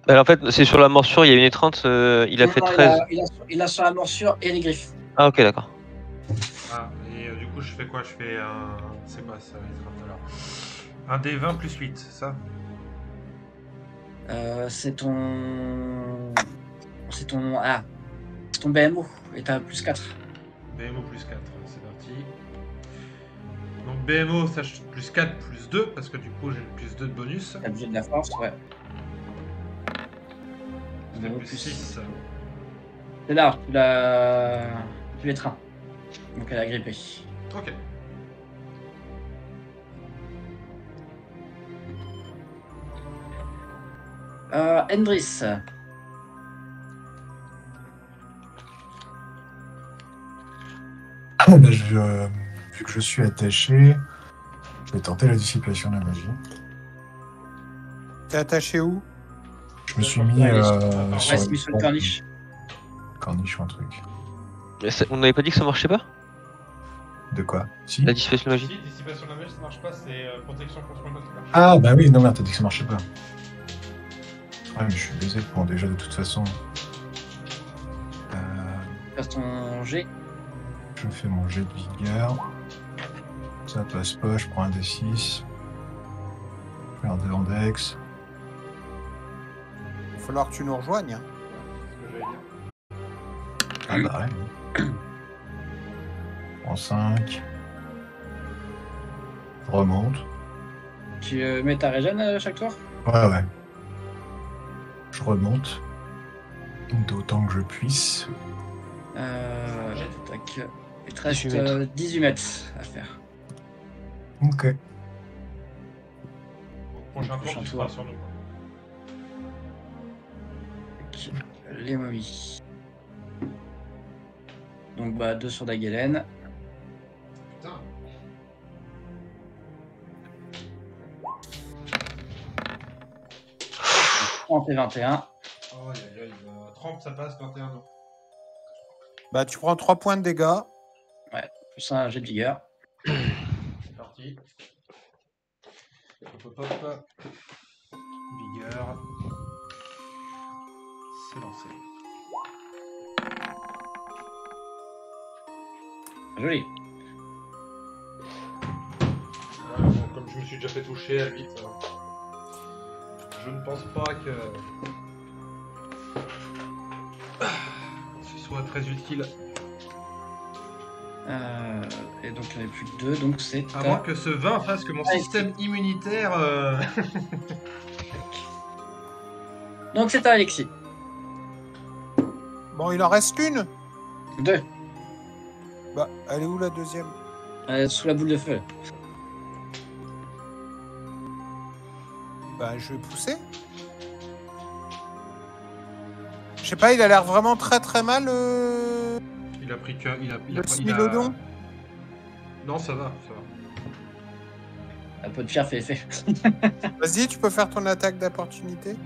Alors, en fait, c'est sur la morsure, il y a une étreinte, il a fait Non, 13. il a sur la morsure et les griffes. Ah, ok, d'accord. Ah, et du coup, je fais quoi? Je fais un. C'est quoi ça, l'étreinte alors? Un D20 plus 8, c'est ça? C'est ton. C'est ton. Ah. C'est ton BMO. Et t'as plus 4. BMO plus 4, c'est parti. Donc BMO, ça plus 4 plus 2, parce que du coup j'ai le plus 2 de bonus. T'as budget de la force, ouais. C'est BMO plus 6. C'est là, tu l'étreins. Donc elle a grippé. Ok. Endris. Bah, vu que je suis attaché, je vais tenter la dissipation de la magie. T'es attaché où? Je me suis mis Ouais, sur c'est mis sur le corniche. corniche ou un truc. On n'avait pas dit que ça marchait pas? De quoi? Si? La dissipation de magie? Si, dissipation de la magie, ça marche pas, c'est protection contre le qui marche. Ah bah oui, non merde, t'as dit que ça marchait pas. Ouais, mais je suis baisé pour déjà de toute façon. Passe ton G. Je fais mon jet de vigueur. Ça passe pas, je prends un D6. Je fais un D en Dex. Il va falloir que tu nous rejoignes. Hein. C'est ce que j'allais dire. Ah bah ouais. Je prends 5. Je remonte. Tu mets ta régène à chaque tour. Ouais. Je remonte. D'autant que je puisse. Tac. Il te reste 18 mètres. 18 mètres à faire. Ok. Au prochain tour, Prochain tu tour. seras sur nous. Tac. Les momies. Donc bah 2 sur Dagelen. Putain. Et 21. Oh, aïe, aïe, 30 ça passe, 21 non. Bah, tu prends 3 points de dégâts. Plus un jet de vigueur. C'est parti. Hop, hop, hop. Vigueur. C'est lancé. Joli. Bon, comme je me suis déjà fait toucher à 8, je ne pense pas que ce soit très utile. Et donc il n'y en avait plus que 2, donc c'est. À moins que ce 20 fasse que mon système immunitaire. Donc c'est à Alexis. Bon, il en reste une. 2. Bah, elle est où la deuxième? Sous la boule de feu. Bah, je vais pousser. Je sais pas, il a l'air vraiment très très mal. Il a pris que. Il a Le pas- Smilodon. Non, ça va. Un peu de fier fait effet. Vas-y, tu peux faire ton attaque d'opportunité.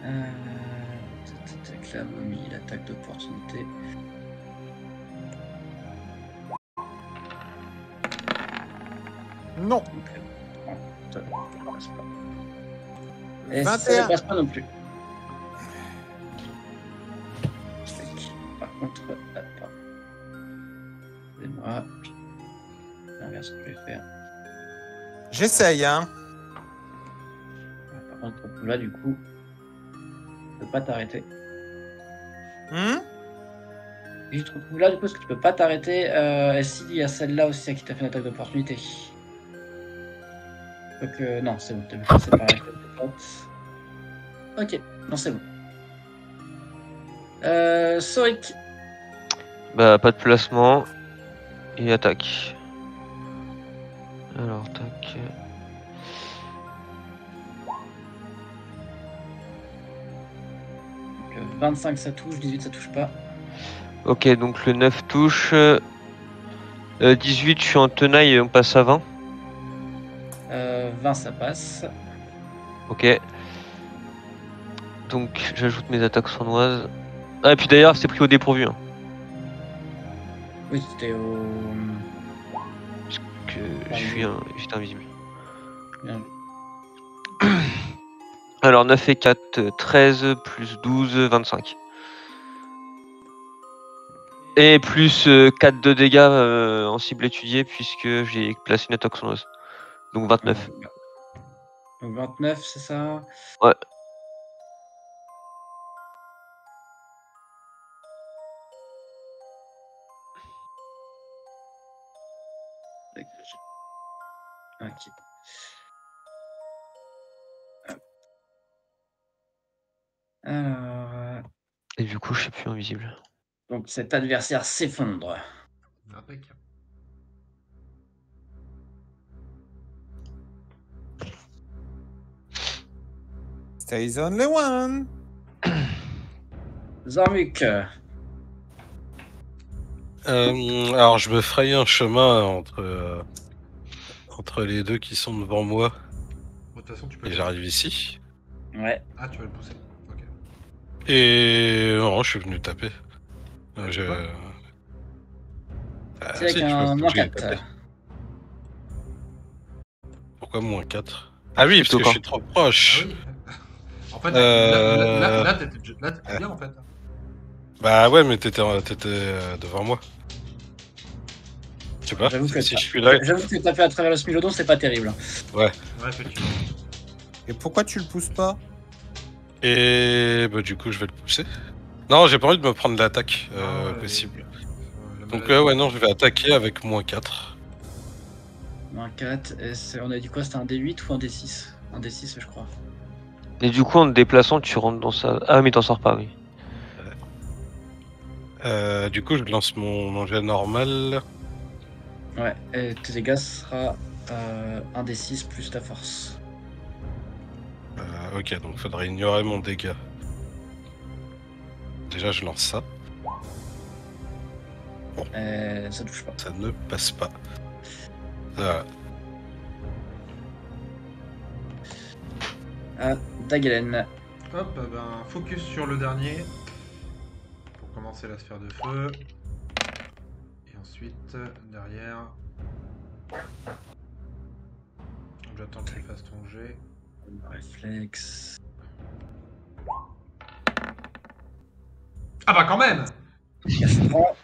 Tac, la momie, l'attaque d'opportunité. Non. Ça passe pas. Et 21. ça ne passe pas non plus. Tac. Par contre, attends. Excusez-moi. L'inverse que je vais faire. J'essaye, hein. Par contre, là, du coup, tu peux pas t'arrêter. Et je trouve là, du coup, parce que tu peux pas t'arrêter. Et s'il y a celle-là aussi qui t'a fait une attaque d'opportunité. Donc, non, c'est bon, t'as vu c'est pareil. Ok, non, c'est bon. Soric. Bah, pas de placement. Et attaque. Alors, tac. Donc, 25 ça touche, 18 ça touche pas. Ok, donc le 9 touche. 18, je suis en tenaille, on passe à 20. 20 ça passe. Ok. Donc j'ajoute mes attaques sournoises. Ah, et puis d'ailleurs, c'est pris au dépourvu. Hein, Oui, c'était au. que j'étais invisible. Bien. Alors 9 et 4, 13, plus 12, 25. Et plus 4 de dégâts en cible étudiée, puisque j'ai placé une attaque sournoise. Donc 29. Donc 29, c'est ça? Ouais. Ok. Alors, Et du coup, je suis plus invisible. donc cet adversaire s'effondre. Impec. Stays only one. Zarmuk. Alors, je me fraye un chemin entre les deux qui sont devant moi. Bon, de toute façon, tu peux. Et j'arrive ici. Ouais. Ah, tu vas le pousser. Ok. Et non, je suis venu taper. Je... Ouais. Ah, C'est avec si, tu un peux moins bouger et 4. taper. Pourquoi moins 4? Ah oui, parce Plutôt que quand je suis trop proche. Ah oui. En fait, Euh, là, t'étais bien en fait. Bah ouais, mais t'étais devant moi. Je sais pas, J'avoue que si je suis là. J'avoue que taper à travers le smilodon, c'est pas terrible. Ouais, effectivement. Et pourquoi tu le pousses pas? Et bah du coup, je vais le pousser. Non, j'ai pas envie de me prendre l'attaque Ah, ouais, possible. la Donc maladie. ouais, non, je vais attaquer avec moins 4. Moins 4. Et on a dit quoi? C'était un D8 ou un D6? Un D6, je crois. Et du coup, en te déplaçant, tu rentres dans sa. Ah, mais t'en sors pas, oui. Du coup, je lance mon jet normal. Ouais, et tes dégâts sera un D6 plus ta force. Ok, donc faudrait ignorer mon dégât. Déjà, je lance ça. Ça touche pas. Ça ne passe pas. Voilà. Ah, Dagelen. Hop, ben, focus sur le dernier. Pour commencer la sphère de feu. Et ensuite, derrière. J'attends que tu fasses ton jet. Réflexe. Ah bah quand même! Je prends.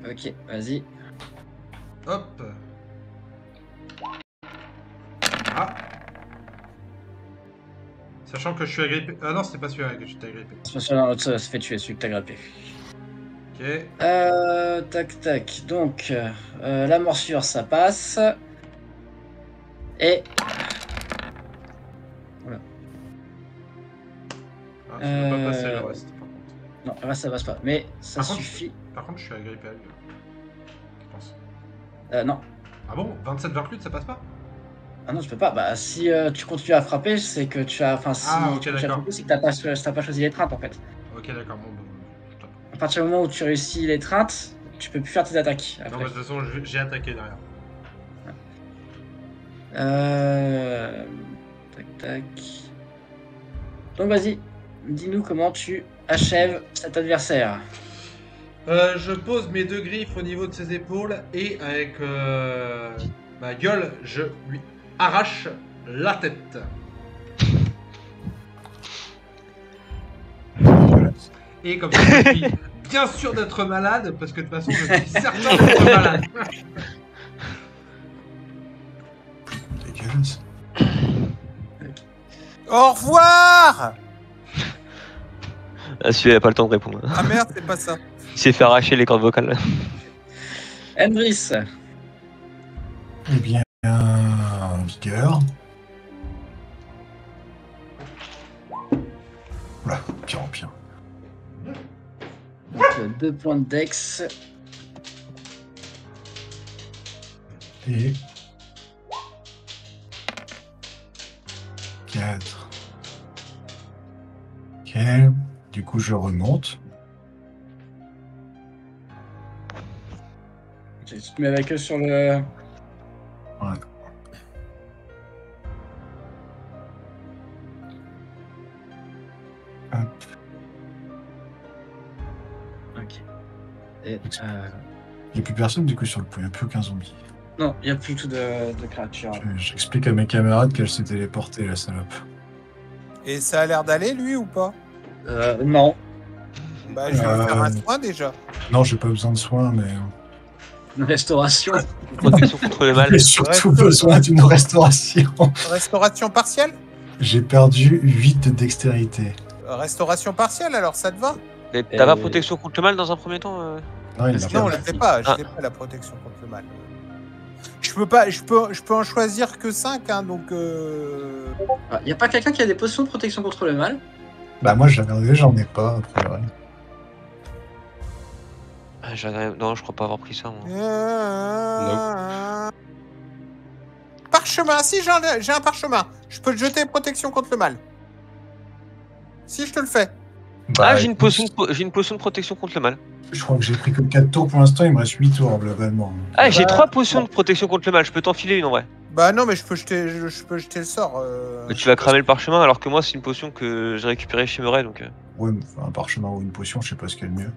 Ok, vas-y. Hop! Ah! Sachant que je suis agrippé. Ah non, c'était pas celui-là que j'étais agrippé. C'est pas celui-là, l'autre ça se fait tuer, celui que t'as grappé. Ok. Tac. Donc, la morsure, ça passe. Et. Voilà. Ah, ça va pas passer le reste, par contre. Non, le reste, ça passe pas. Mais ça Par contre, suffit. Par contre, je suis agrippé à lui. Je pense. Non. Ah bon? 27-28, ça passe pas? Ah non, tu peux pas. Bah, si tu continues à frapper, c'est que tu as. Enfin, si Ah, ok, tu continues à d'accord. frapper, c'est que t'as pas choisi l'étreinte en fait. Ok, d'accord, bon, stop. À partir du moment où tu réussis l'étreinte, tu peux plus faire tes attaques. Non, Après. mais de toute façon, j'ai attaqué derrière. Tac. Donc, vas-y. Dis-nous comment tu achèves cet adversaire. Je pose mes deux griffes au niveau de ses épaules et avec ma gueule, je lui arrache la tête. Et comme ça, je suis bien sûr d'être malade, parce que de toute façon, je suis certain d'être malade. Dégueulasse. Au revoir! Ah, celui-là, il a pas le temps de répondre. Ah merde, c'est pas ça. Il s'est fait arracher les cordes vocales. Hendris, Eh bien, vigueur. Oula, pire en pire. donc 2 points de dex. Et 4. Ok. Du coup, je remonte. Tu te mets avec eux sur le. Ouais. Hop. Ok. Et, Il n'y a plus personne du coup sur le point, il n'y a plus aucun zombie. Non, il n'y a plus tout de créatures. J'explique à mes camarades qu'elle s'est téléportée, la salope. Et ça a l'air d'aller, lui, ou pas? Non. Bah, je vais lui faire un soin déjà. Non, j'ai pas besoin de soins, mais Une restauration. Protection contre le mal. j'ai surtout besoin d'une restauration. Restauration partielle? J'ai perdu 8 de dextérité. Restauration partielle, alors ça te va? Mais t'as pas protection contre le mal dans un premier temps Non, il Est-ce l'a que Non, on pas. la fait pas. Je Ah. l'ai pas, la protection contre le mal. Je peux en choisir que 5, hein, donc... Il n'y a pas quelqu'un qui a des potions de protection contre le mal? Bah moi j'en ai pas, a priori. Non, je crois pas avoir pris ça. Moi. Parchemin, si j'ai un parchemin. Je peux te jeter protection contre le mal. Si je te le fais. Bah, Ah, j'ai une potion de protection contre le mal. Je crois que j'ai pris que 4 tours pour l'instant, il me reste 8 tours globalement. Ah, j'ai Bah, 3 potions de protection contre le mal. Je peux t'enfiler une en vrai. Bah non, mais je peux jeter le sort. Mais tu vas cramer le parchemin alors que moi, c'est une potion que j'ai récupérée chez Murray donc Ouais, mais un parchemin ou une potion, je sais pas ce qu'il y a de mieux.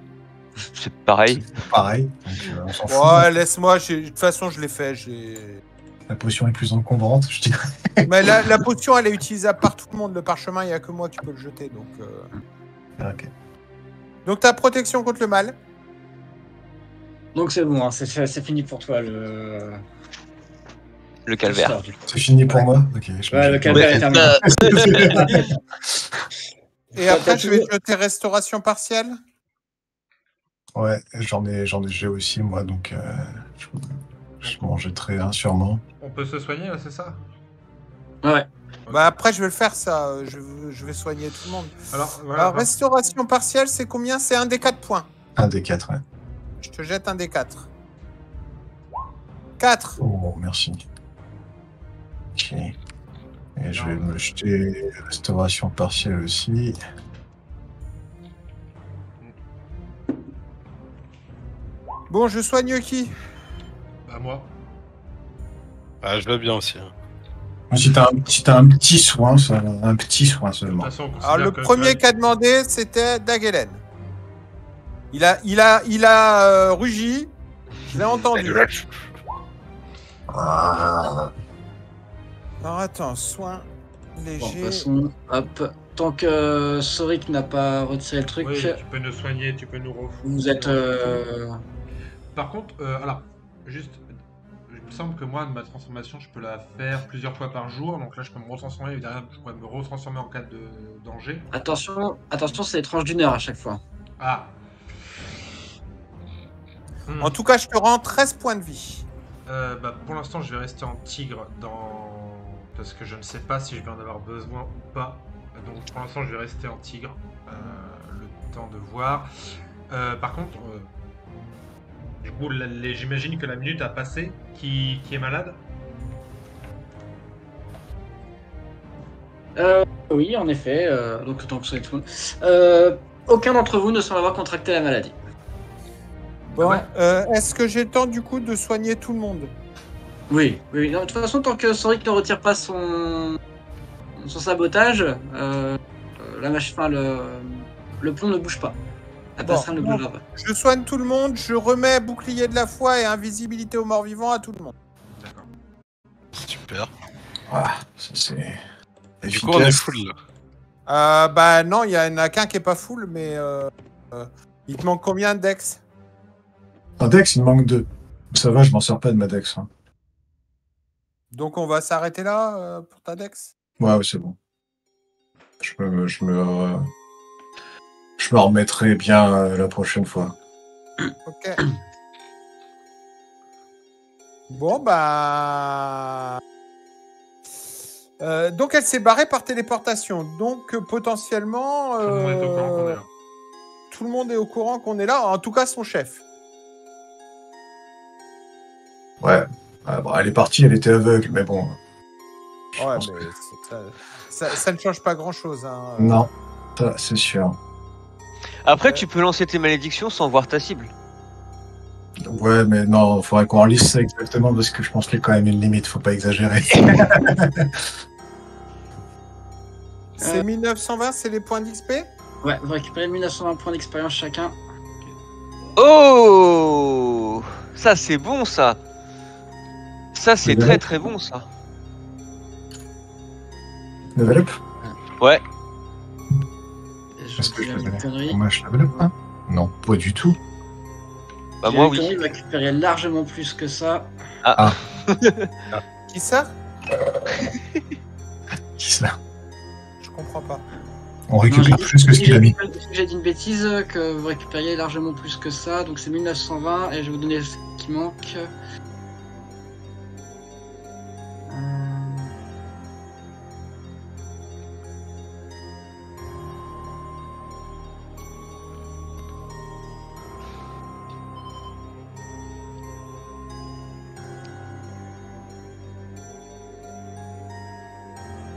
c'est pareil. C'est pareil, donc on s'en fout. Ouais, laisse-moi. De toute façon, je l'ai fait. La potion est plus encombrante, je dirais. Mais la potion, elle est utilisable par tout le monde. Le parchemin, il n'y a que moi qui peux le jeter. Ok. Donc, t'as protection contre le mal. Donc c'est bon, hein, c'est fini pour toi le Calvaire. sort, du coup. C'est fini pour moi. Ok. Ouais, le calvaire est terminé. Et après, je vais jeter restauration partielle. Ouais, j'ai aussi moi, donc je m'en jetterai un sûrement. On peut se soigner, là, c'est ça? Ouais. Bah après, je vais le faire, ça. Je vais soigner tout le monde. Alors, voilà. Alors, restauration partielle, c'est combien? C'est un des 4 points. Un des 4, ouais. Je te jette un des 4. 4. Oh, merci. Ok. Et je vais me jeter restauration partielle aussi. Bon, je soigne qui? Bah, moi. Ah, je vais bien aussi. Hein. Si t'as un petit soin, un petit soin De seulement. toute façon, on Alors, considère le que premier qui a demandé, c'était Dagelen. Il a rugi. Je l'ai entendu. Ah, Alors, attends, soin Bon, de léger. toute façon, hop. Tant que Sorik n'a pas retiré le truc, Oui, tu peux nous soigner, tu peux nous refouler. vous êtes. Par contre, alors, juste, il me semble que moi, de ma transformation, je peux la faire plusieurs fois par jour. Donc là, je peux me retransformer, et derrière, je pourrais me retransformer en cas de danger. Attention, c'est les tranches d'1 heure à chaque fois. Ah. En tout cas, je te rends 13 points de vie. Bah, pour l'instant, je vais rester en tigre parce que je ne sais pas si je vais en avoir besoin ou pas. Donc pour l'instant, je vais rester en tigre. Le temps de voir. Par contre, du coup, j'imagine que la minute a passé. Qui est malade? Oui, en effet. Donc tant que c'est tout. Aucun d'entre vous ne semble avoir contracté la maladie. Bon, Ouais. est-ce que j'ai le temps, du coup, de soigner tout le monde? Oui. Non, de toute façon, tant que Sorik ne retire pas son sabotage, la machine, enfin, le plomb ne bouge pas. La Bon, passerelle ne bougera pas. Je soigne tout le monde, je remets bouclier de la foi et invisibilité aux morts vivants à tout le monde. D'accord. Super. ah, ça c'est Du coup, on est efficace. full là. Bah non, il y en a qu'un qui est pas full, mais il te manque combien de dex? Un dex, il me manque 2. Ça va, je m'en sers pas de ma dex. Hein. Donc on va s'arrêter là pour ta dex. Ouais, c'est bon. Je Je me remettrai bien la prochaine fois. Ok. Bon, bah... donc elle s'est barrée par téléportation. Donc potentiellement... Tout le monde est au courant qu'on est là. tout le monde est au courant qu'on est là. En tout cas, son chef. Ouais. Ah, bon, elle est partie, elle était aveugle, mais bon. Je Ouais, pense mais que- ça ne change pas grand-chose. Hein. Non, ça, c'est sûr. Après, tu peux lancer tes malédictions sans voir ta cible. Ouais, mais non, il faudrait qu'on relise ça exactement parce que je pense qu'il y a quand même une limite, faut pas exagérer. C'est 1920, c'est les points d'XP? Ouais, vous récupérez 1920 points d'expérience chacun. Oh, ça c'est bon ça. Ça c'est Level très up. très bon ça. Level up? Ouais. Et je Est-ce que dis je une level up? connerie. Moi, je level up, hein? Non, pas du tout. Bah J'ai moi une oui. connerie, vous récupérez largement plus que ça. Qui ça? Qui ça? Je comprends pas. On récupère plus que ce qu'il a mis. J'ai dit une bêtise, que vous récupériez largement plus que ça, donc c'est 1920 et je vais vous donner ce qui manque.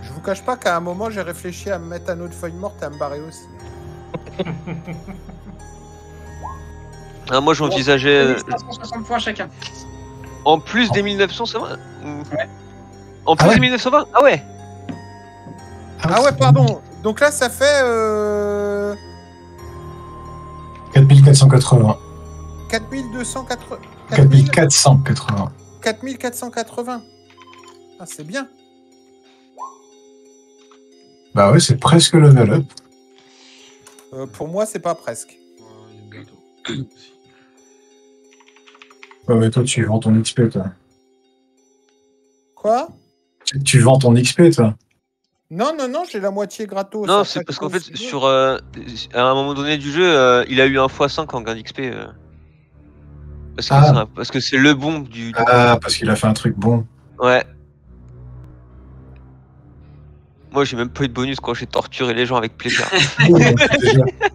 Je vous cache pas qu'à un moment, j'ai réfléchi à me mettre un autre feuille morte et à me barrer aussi. Ah, moi j'envisageais 560 points chacun. en plus des 1920. Ouais. En plus Ah ouais. des 1920. Ah ouais. Ah ouais, pardon. Donc là, ça fait 4480. 4280. 4480. 4480. Ah, c'est bien. Bah ouais, c'est presque level up. Pour moi, c'est pas presque. Il est bientôt. Ouais, mais toi, tu vends ton XP, toi. Quoi? Tu vends ton XP, toi. Non, non, non, j'ai la moitié gratos. Non, Après, c'est parce qu'en toi, fait, si tu veux. sur à un moment donné du jeu, il a eu un x5 en gain d'XP. Parce que Ah. parce que c'est le bon du Ah, parce qu'il a fait un truc bon. Ouais. Moi, j'ai même pas eu de bonus quand j'ai torturé les gens avec plaisir.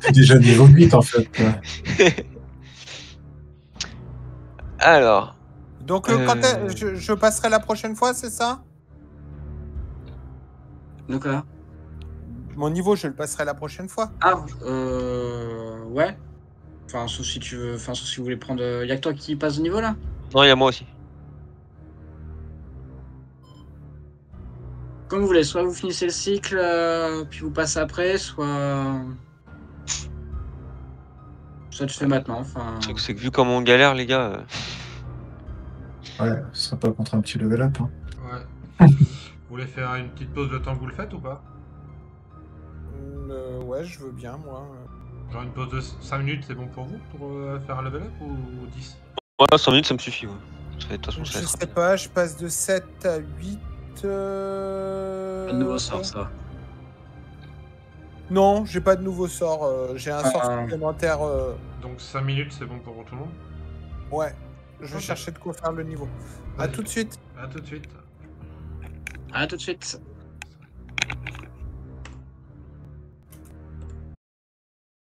T'es déjà niveau 8, en fait. Quoi. Alors, Donc, quand je passerai la prochaine fois, c'est ça? Donc là. Mon niveau, je le passerai la prochaine fois. Ah, ouais. Enfin, sauf si tu veux, enfin, sauf si vous voulez prendre. Y'a que toi qui passe au niveau là? non, il y a moi aussi. Comme vous voulez, soit vous finissez le cycle, puis vous passez après, soit. Soit tu fais maintenant, enfin. Le truc, c'est que vu comme on galère, les gars. Ouais, ce sera pas contre un petit level up. Hein. Ouais. Vous voulez faire une petite pause de temps que vous le faites ou pas? Ouais, je veux bien, moi. Genre une pause de 5 minutes, c'est bon pour vous pour faire un level up ou 10? Ouais, 5 minutes, ça me suffit. Ouais. De toute façon, ça Je va être sais rapide. pas, je passe de 7 à 8. Pas de nouveau sort, ça. Non, j'ai pas de nouveau sort. J'ai un sort Ah. supplémentaire. Donc 5 minutes, c'est bon pour tout le monde? Ouais, je vais Ok. chercher de quoi faire le niveau. À Vas-y. tout de suite. À tout de suite. À tout de suite.